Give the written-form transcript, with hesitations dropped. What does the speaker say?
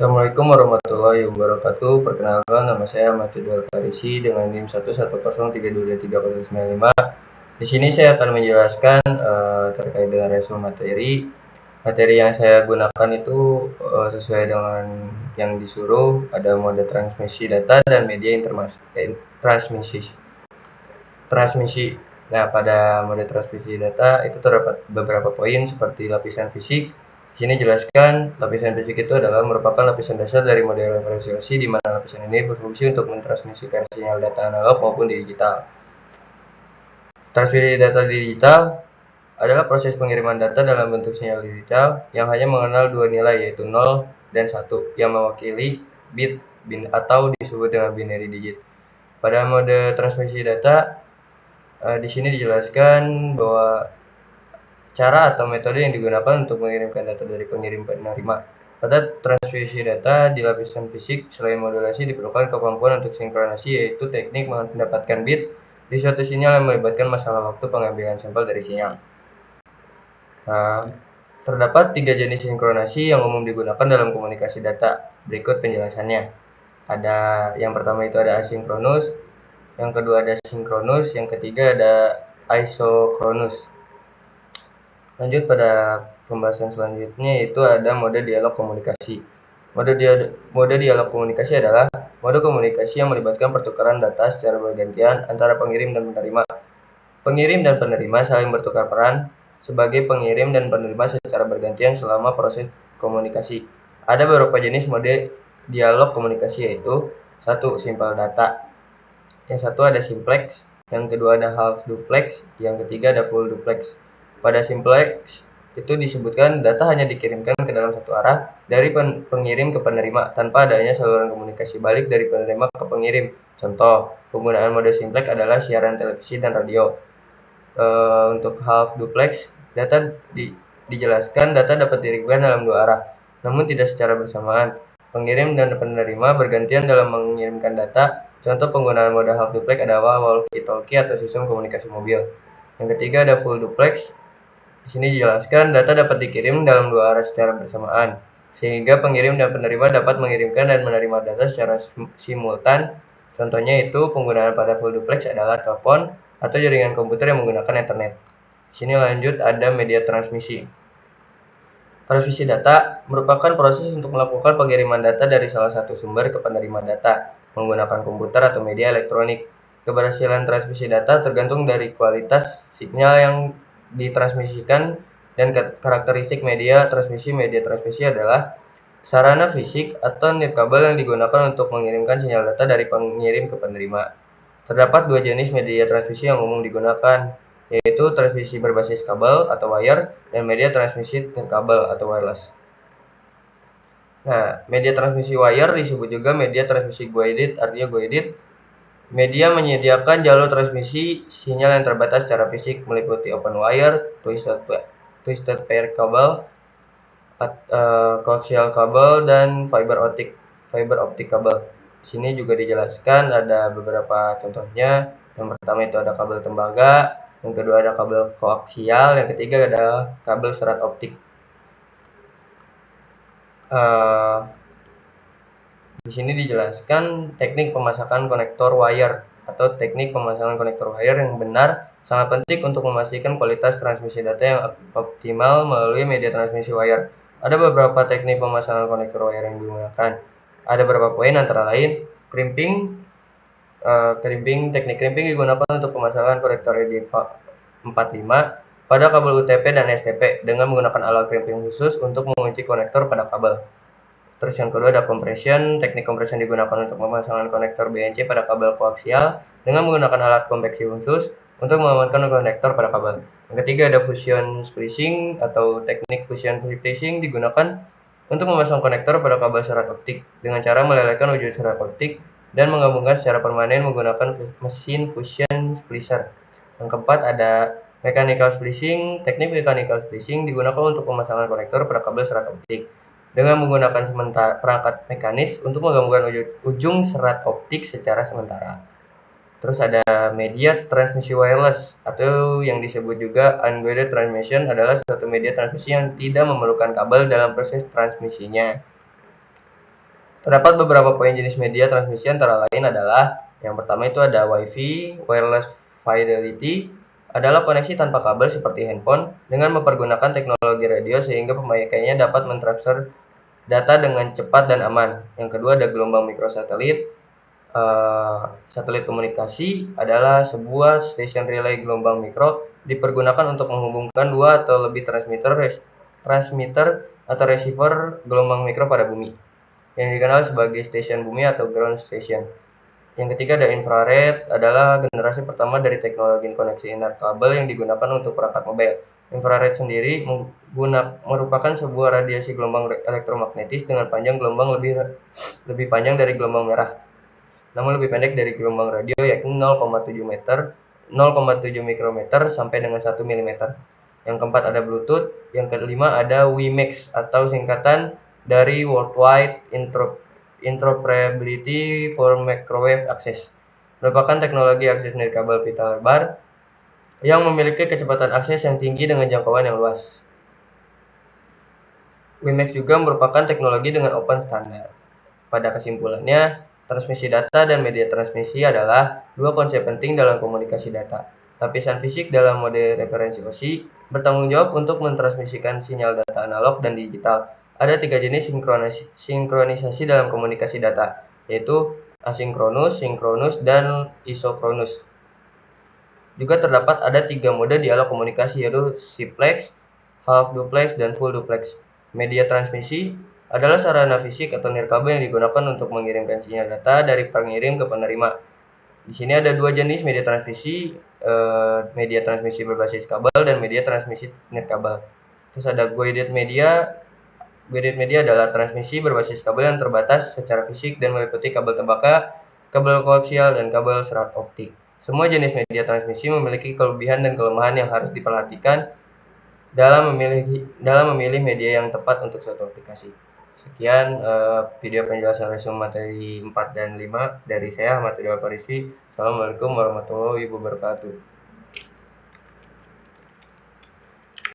Assalamualaikum warahmatullahi wabarakatuh. Perkenalkan, nama saya Ahmad Ridwan Farisi dengan NIM 110323095. Di sini saya akan menjelaskan terkait dengan resume materi. Materi yang saya gunakan itu sesuai dengan yang disuruh, ada mode transmisi data dan media transmisi. Nah, pada mode transmisi data itu terdapat beberapa poin seperti lapisan fisik. Di sini jelaskan lapisan fisik itu adalah merupakan lapisan dasar dari model referensi, di mana lapisan ini berfungsi untuk mentransmisikan sinyal data analog maupun digital. Transmisi data digital adalah proses pengiriman data dalam bentuk sinyal digital yang hanya mengenal dua nilai, yaitu 0 dan 1, yang mewakili bit atau disebut dengan binary digit. Pada mode transmisi data, di sini dijelaskan bahwa cara atau metode yang digunakan untuk mengirimkan data dari pengirim penerima. Pada transmisi data di lapisan fisik, selain modulasi diperlukan kemampuan untuk sinkronasi, yaitu teknik mendapatkan bit di suatu sinyal yang melibatkan masalah waktu pengambilan sampel dari sinyal. Terdapat 3 jenis sinkronasi yang umum digunakan dalam komunikasi data. Berikut penjelasannya. Ada yang pertama itu ada asinkronus, yang kedua ada sinkronus, yang ketiga ada isochronous. Lanjut pada pembahasan selanjutnya, yaitu ada mode dialog komunikasi. Mode dialog komunikasi adalah mode komunikasi yang melibatkan pertukaran data secara bergantian antara pengirim dan penerima. Pengirim dan penerima saling bertukar peran sebagai pengirim dan penerima secara bergantian selama proses komunikasi. Ada beberapa jenis mode dialog komunikasi, yaitu 1. Simple data, yang satu ada simplex, yang kedua ada half duplex, yang ketiga ada full duplex. Pada simplex itu disebutkan data hanya dikirimkan ke dalam satu arah dari pengirim ke penerima tanpa adanya saluran komunikasi balik dari penerima ke pengirim. Contoh, penggunaan mode simplex adalah siaran televisi dan radio. Untuk half duplex, dijelaskan data dapat dikirimkan dalam dua arah, namun tidak secara bersamaan. Pengirim dan penerima bergantian dalam mengirimkan data. Contoh penggunaan mode half duplex adalah walkie-talkie atau sistem komunikasi mobil. Yang ketiga ada full duplex. Di sini dijelaskan data dapat dikirim dalam dua arah secara bersamaan, sehingga pengirim dan penerima dapat mengirimkan dan menerima data secara simultan. Contohnya itu penggunaan pada full duplex adalah telepon atau jaringan komputer yang menggunakan Ethernet. Di sini lanjut ada media transmisi. Transmisi data merupakan proses untuk melakukan pengiriman data dari salah satu sumber ke penerima data menggunakan komputer atau media elektronik. Keberhasilan transmisi data tergantung dari kualitas sinyal yang ditransmisikan dan karakteristik media transmisi. Media transmisi adalah sarana fisik atau nirkabel yang digunakan untuk mengirimkan sinyal data dari pengirim ke penerima. Terdapat dua jenis media transmisi yang umum digunakan, yaitu transmisi berbasis kabel atau wire dan media transmisi nirkabel atau wireless. Nah, media transmisi wire disebut juga media transmisi guided. Artinya guided, media menyediakan jalur transmisi sinyal yang terbatas secara fisik, meliputi open wire, twisted pair kabel, coaxial kabel, dan fiber optic kabel. Di sini juga dijelaskan ada beberapa contohnya. Yang pertama itu ada kabel tembaga, yang kedua ada kabel koaksial, yang ketiga ada kabel serat optik. Di sini dijelaskan teknik pemasangan konektor wire atau teknik pemasangan konektor wire yang benar sangat penting untuk memastikan kualitas transmisi data yang optimal melalui media transmisi wire. Ada beberapa teknik pemasangan konektor wire yang digunakan. Ada beberapa poin antara lain crimping. Teknik crimping digunakan untuk pemasangan konektor ED45 pada kabel UTP dan STP dengan menggunakan alat crimping khusus untuk mengunci konektor pada kabel. Terus yang kedua ada compression. Teknik compression digunakan untuk pemasangan konektor BNC pada kabel koaksial dengan menggunakan alat konveksi khusus untuk mengamankan konektor pada kabel. Yang ketiga ada fusion splicing atau teknik fusion splicing digunakan untuk memasang konektor pada kabel serat optik dengan cara melelehkan wujud serat optik dan menggabungkan secara permanen menggunakan mesin fusion splicer. Yang keempat ada mechanical splicing. Teknik mechanical splicing digunakan untuk pemasangan konektor pada kabel serat optik dengan menggunakan perangkat mekanis untuk menggabungkan ujung serat optik secara sementara. Terus ada media transmisi wireless atau yang disebut juga unguided transmission, adalah suatu media transmisi yang tidak memerlukan kabel dalam proses transmisinya. Terdapat beberapa poin jenis media transmisi antara lain adalah yang pertama itu ada Wi-Fi, wireless fidelity, adalah koneksi tanpa kabel seperti handphone dengan mempergunakan teknologi radio sehingga pemakainya dapat mentransfer data dengan cepat dan aman. Yang kedua ada gelombang mikrosatelit. Satelit komunikasi adalah sebuah stasiun relay gelombang mikro dipergunakan untuk menghubungkan dua atau lebih transmitter atau receiver gelombang mikro pada bumi, yang dikenal sebagai stasiun bumi atau ground station. Yang ketiga ada infrared, adalah generasi pertama dari teknologi koneksi inert kabel yang digunakan untuk perangkat mobile. Infrared sendiri merupakan sebuah radiasi gelombang elektromagnetis dengan panjang gelombang lebih panjang dari gelombang merah, namun lebih pendek dari gelombang radio, yakni 0,7 mikrometer sampai dengan 1 mm. Yang keempat ada Bluetooth. Yang kelima ada WiMAX atau singkatan dari Worldwide Interoperability for Microwave Access, merupakan teknologi akses nirkabel pita lebar yang memiliki kecepatan akses yang tinggi dengan jangkauan yang luas. WiMAX juga merupakan teknologi dengan open standard. Pada kesimpulannya, transmisi data dan media transmisi adalah dua konsep penting dalam komunikasi data. Lapisan fisik dalam mode referensi OSI bertanggung jawab untuk mentransmisikan sinyal data analog dan digital. Ada tiga jenis sinkronisasi dalam komunikasi data, yaitu asinkronus, sinkronus, dan isokronus. Juga terdapat ada tiga mode dialog komunikasi, yaitu simplex, half duplex, dan full duplex. Media transmisi adalah sarana fisik atau nirkabel yang digunakan untuk mengirimkan sinyal data dari pengirim ke penerima. Di sini ada dua jenis media transmisi, media transmisi berbasis kabel dan media transmisi nirkabel. Terus ada guided media. Guided media adalah transmisi berbasis kabel yang terbatas secara fisik dan meliputi kabel tembaga, kabel koaksial, dan kabel serat optik. Semua jenis media transmisi memiliki kelebihan dan kelemahan yang harus diperhatikan dalam memilih media yang tepat untuk suatu aplikasi. Sekian video penjelasan resume materi 4 dan 5 dari saya, Ahmad Ridwan Farisi. Assalamualaikum warahmatullahi wabarakatuh.